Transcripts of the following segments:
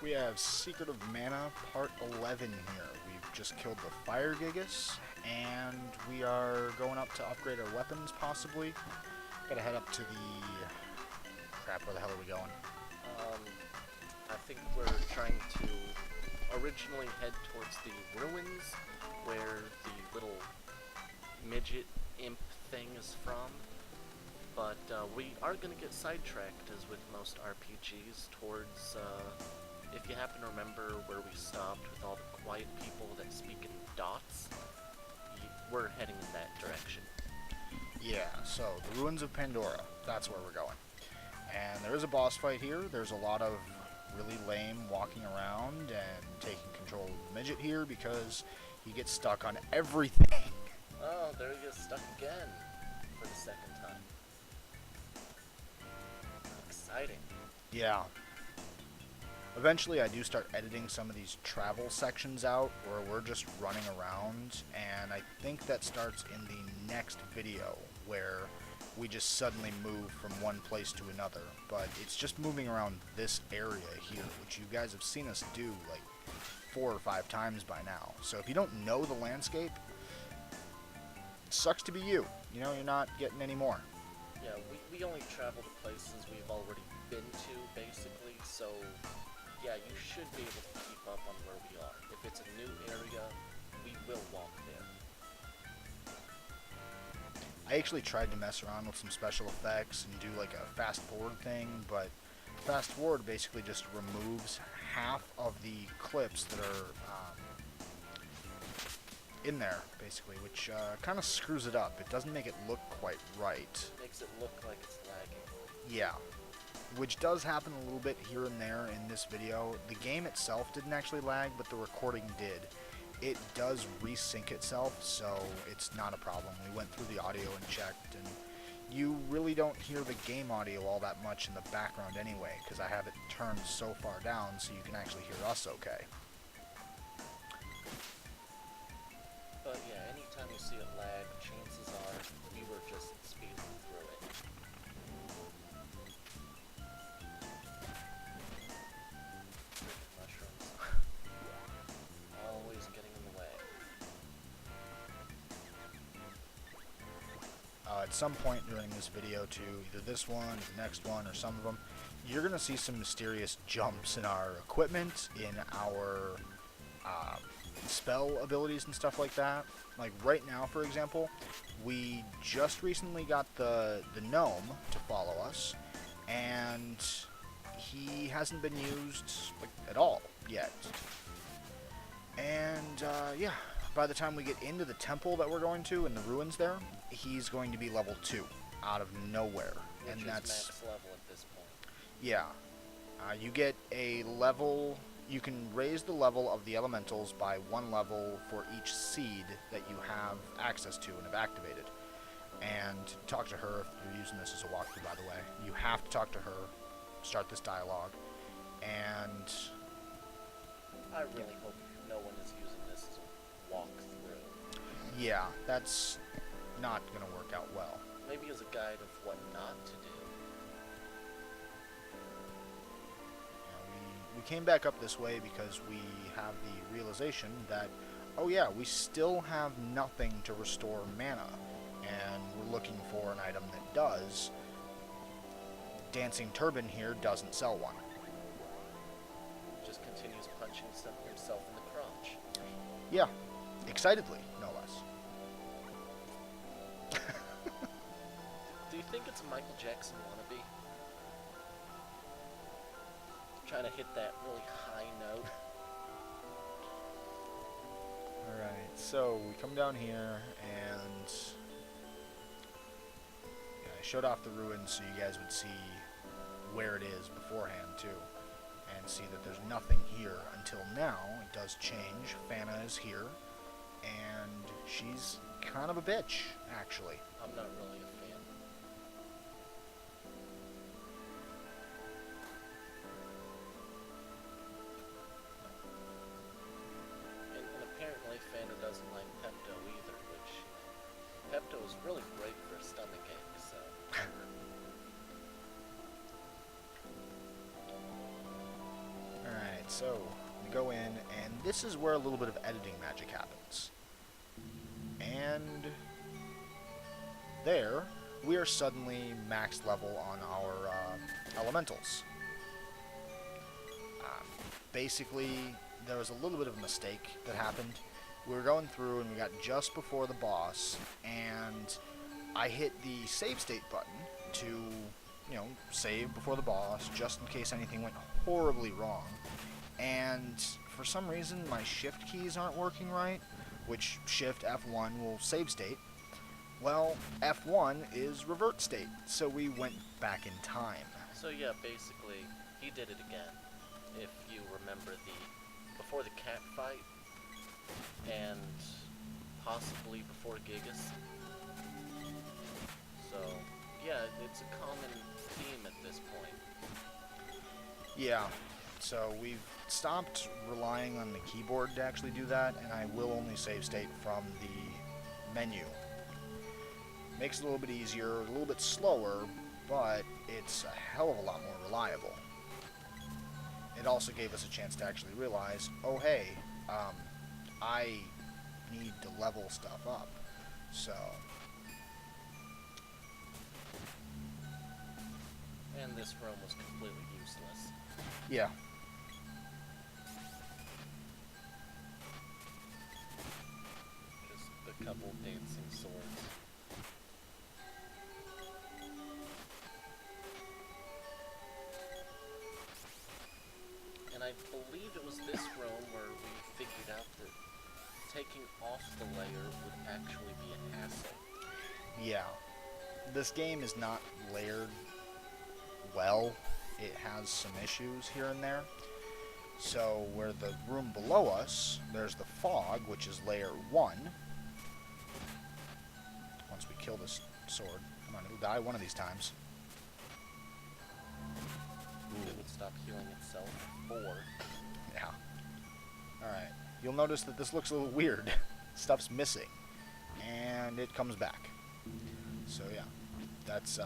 We have Secret of Mana Part 11 here. We've just killed the Fire Gigas, and we are going up to upgrade our weapons, possibly. Gotta head up to the... Crap, where the hell are we going? I think we're trying to originally head towards the ruins, where the little midget imp thing is from. But we are going to get sidetracked, as with most RPGs, towards, if you happen to remember where we stopped with all the quiet people that speak in dots, we're heading in that direction. Yeah, so the ruins of Pandora, that's where we're going. And there is a boss fight here. There's a lot of really lame walking around and taking control of the midget here because he gets stuck on everything. Oh, there he gets stuck again for the second time. Exciting. Yeah. Eventually I do start editing some of these travel sections out where we're just running around, and I think that starts in the next video where we just suddenly move from one place to another. But it's just moving around this area here, which you guys have seen us do like 4 or 5 times by now. So if you don't know the landscape, it sucks to be you. You know, you're not getting any more. Yeah, we only travel to places we've already been to, basically, so yeah, you should be able to keep up on where we are. If it's a new area, we will walk there. I actually tried to mess around with some special effects and do like a fast forward thing, but fast forward basically just removes half of the clips that are in there, basically, which kind of screws it up. It doesn't make it look quite right. Makes it look like it's lagging. Yeah, which does happen a little bit here and there in this video. The game itself didn't actually lag, but the recording did. It does resync itself, so it's not a problem. We went through the audio and checked, and you really don't hear the game audio all that much in the background anyway, because I have it turned so far down so you can actually hear us okay. But yeah, anytime you see it lag, chances are we were just speeding through it. Freaking mushrooms. Always getting in the way. At some point during this video too, either this one, or the next one, or some of them, you're going to see some mysterious jumps in our equipment, in our spell abilities and stuff like that. Like right now, for example, we just recently got the gnome to follow us, and he hasn't been used like, at all yet. And yeah, by the time we get into the temple that we're going to in the ruins there, he's going to be level 2 out of nowhere. Which and is that's max level at this point. yeah. You get a level. You can raise the level of the elementals by 1 level for each seed that you have access to and have activated. And talk to her if you're using this as a walkthrough, by the way. You have to talk to her, start this dialogue, and I really hope no one is using this as a walkthrough. yeah, that's not going to work out well. Maybe as a guide of what not to do. We came back up this way because we have the realization that, oh yeah, we still have nothing to restore mana, and we're looking for an item that does. Dancing Turban here doesn't sell one. Just continues punching himself in the crotch. Yeah, excitedly, no less. Do you think it's a Michael Jackson wannabe? Trying to hit that really high note. Alright, so we come down here, and yeah, I showed off the ruins so you guys would see where it is beforehand, too. And see that there's nothing here until now. It does change. Fana is here, and she's kind of a bitch, actually. I'm not really a fan. And apparently Fana doesn't like Pepto either, which Pepto is really great for a stomach ache, so. so we go in, and this is where a little bit of editing magic happens. And there, we are suddenly max level on our elementals. Basically, there was a little bit of a mistake that happened. We were going through, and we got just before the boss, and I hit the save state button to, you know, save before the boss, just in case anything went horribly wrong. And for some reason, my shift keys aren't working right, which shift F1 will save state. Well, F1 is revert state, so we went back in time. So yeah, basically, he did it again. If you remember before the cat fight, and possibly before Gigas. So, yeah, it's a common theme at this point. Yeah, so we've stopped relying on the keyboard to actually do that, and I will only save state from the menu. Makes it a little bit easier, a little bit slower, but it's a hell of a lot more reliable. It also gave us a chance to actually realize, oh hey, I need to level stuff up. So, And this room was completely useless. yeah. Just a couple dancing swords. And I believe it was this room where we figured out that taking off the layer would actually be an hassle. Yeah. This game is not layered well. It has some issues here and there. So where the room below us, there's the fog, which is layer 1. Once we kill this sword. Come on, it'll die one of these times. It would stop healing itself. 4. Yeah. Alright. You'll notice that this looks a little weird. Stuff's missing. And it comes back. So yeah. That's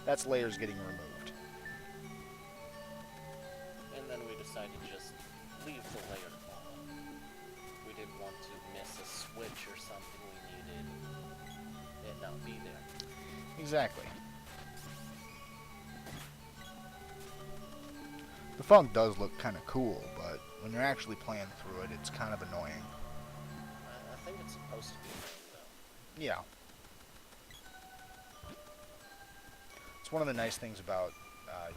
that's layers getting removed. And then we decided to just leave the layer on. We didn't want to miss a switch or something we needed it not be there. Exactly. The fog does look kind of cool, but when you're actually playing through it, it's kind of annoying. I think it's supposed to be though. Yeah. It's one of the nice things about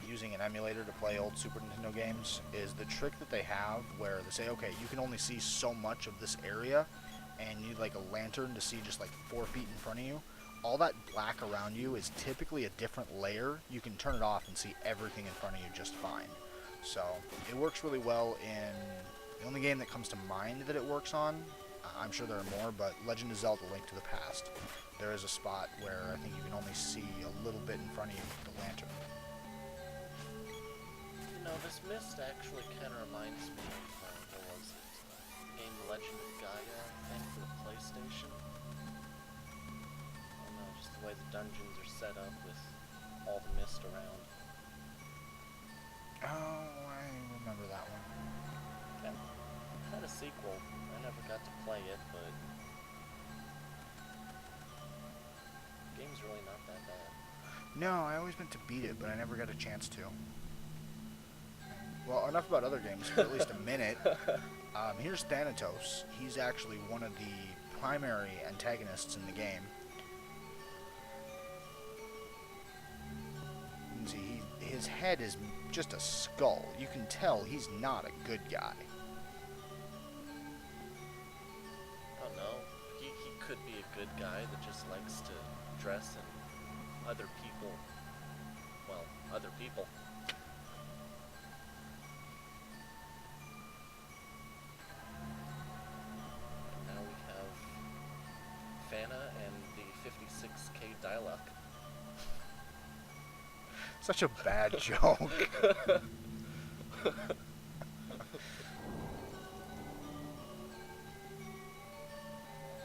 using an emulator to play old Super Nintendo games is the trick that they have where they say, okay, you can only see so much of this area, and you need like a lantern to see just like 4 feet in front of you. All that black around you is typically a different layer. You can turn it off and see everything in front of you just fine. So it works really well in the only game that comes to mind that it works on. I'm sure there are more, but Legend of Zelda: Link to the Past. There is a spot where I think you can only see a little bit in front of you with the lantern. You know, this mist actually kind of reminds me of, what was it? The game Legend of Gaia, I think, for the PlayStation. I don't know, just the way the dungeons are set up with all the mist around. Oh, I remember that one. And had a sequel. I never got to play it, but the game's really not that bad. No, I always meant to beat it, but I never got a chance to. Well, enough about other games for at least a minute. Here's Thanatos. He's actually one of the primary antagonists in the game. You can see his head is just a skull. You can tell he's not a good guy. I don't know. He could be a good guy that just likes to dress in other people. Well, other people. And now we have Fana and the 56k dialogue. Such a bad joke.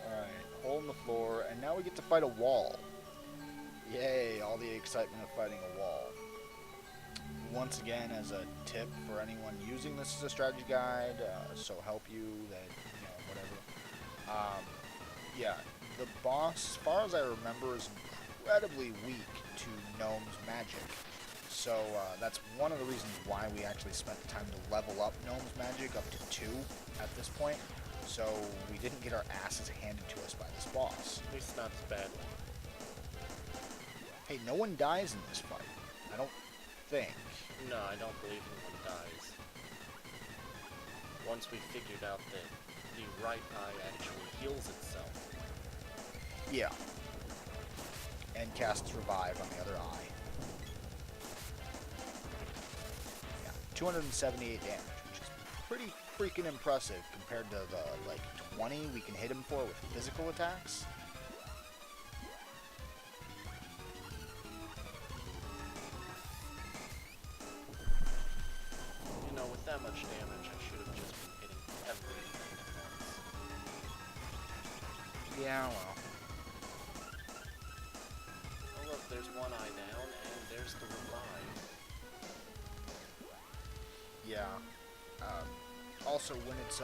Alright, hole in the floor, and now we get to fight a wall. Yay, all the excitement of fighting a wall. once again, as a tip for anyone using this as a strategy guide, so help you, that, whatever. Yeah, the boss, as far as I remember, is incredibly weak to Gnome's magic. So that's one of the reasons why we actually spent the time to level up Gnome's magic up to 2 at this point. So we didn't get our asses handed to us by this boss. At least not as badly. Hey, no one dies in this fight. I don't think. No, I don't believe anyone dies. Once we figured out that the right eye actually heals itself. Yeah. And casts Revive on the other eye. Yeah, 278 damage, which is pretty freaking impressive compared to the, like, 20 we can hit him for with physical attacks. You know, with that much damage, I should have just been hitting everything at once. Yeah, well. Oh look, there's one eye down, and there's the revive. Yeah. Also, when it's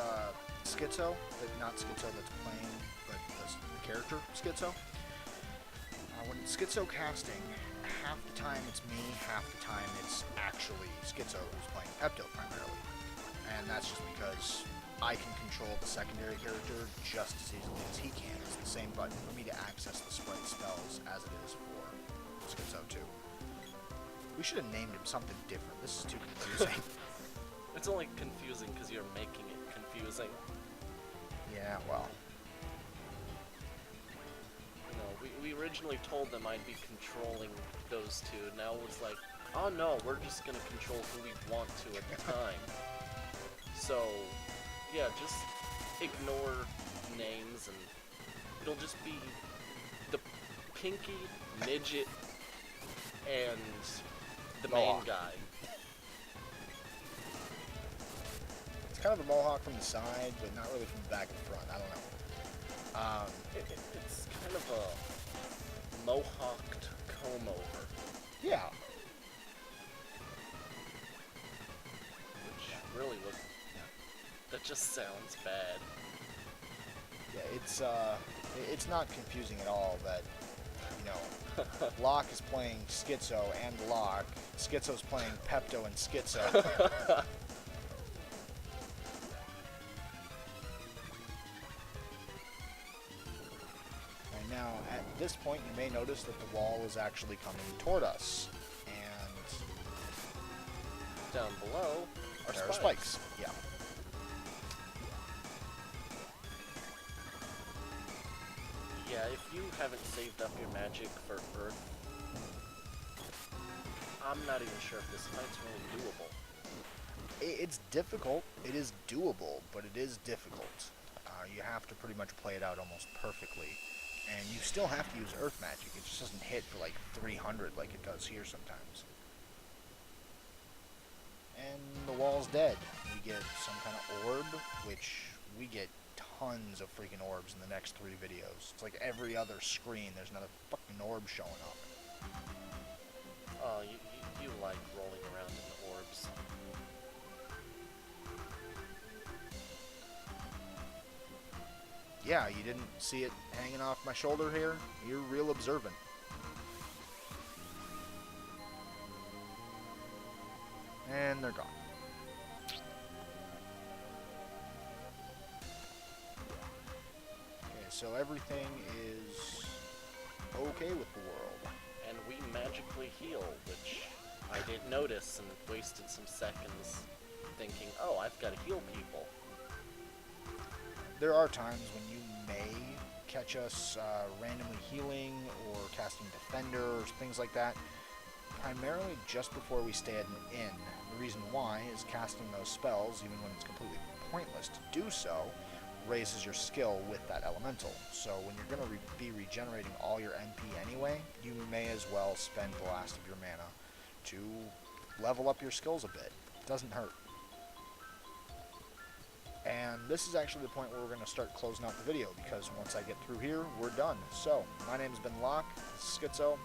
Schizo, not Schizo that's playing, but the character Schizo, when it's Schizo casting, half the time it's me, half the time it's actually Schizo who's playing Pepto primarily. And that's just because I can control the secondary character just as easily as he can. It's the same button for me to access the sprite spells as it is for Schizo too. We should have named him something different. This is too confusing. It's only confusing because you're making it confusing. Yeah, well. You know, we originally told them I'd be controlling those two. Now it's like, oh no, we're just gonna control who we want to at the time. So, yeah, just ignore names and it'll just be the Pinky, Midget, and the main guy. It's kind of a mohawk from the side, but not really from the back and front. I don't know. It's kind of a mohawked comb over. Yeah. Which really would... That just sounds bad. Yeah, it's not confusing at all that, you know, Locke is playing Schizo and Locke. Schizo's playing Pepto and Schizo. And now, at this point, you may notice that the wall is actually coming toward us. And down below are there are spikes. Yeah. Yeah, if you haven't saved up your magic for Earth, I'm not even sure if this fight's really doable. It's difficult. It is doable, but it is difficult. You have to pretty much play it out almost perfectly. And you still have to use Earth magic. It just doesn't hit for like 300 like it does here sometimes. And the wall's dead. We get some kind of orb, which we get tons of freaking orbs in the next 3 videos. It's like every other screen, there's another fucking orb showing up. Oh, you like rolling around in the orbs. Yeah, you didn't see it hanging off my shoulder here? You're real observant. And they're gone. Okay, so everything is okay with the world. And we magically heal, which I didn't notice and wasted some seconds thinking, oh, I've got to heal people. There are times when you may catch us randomly healing or casting Defender or things like that, primarily just before we stay at an inn. The reason why is casting those spells, even when it's completely pointless to do so, raises your skill with that elemental. So when you're going to be regenerating all your MP anyway, you may as well spend the last of your mana to level up your skills a bit. It doesn't hurt. And this is actually the point where we're going to start closing out the video, because once I get through here, we're done. So, my name has been Locke, this is Schizo.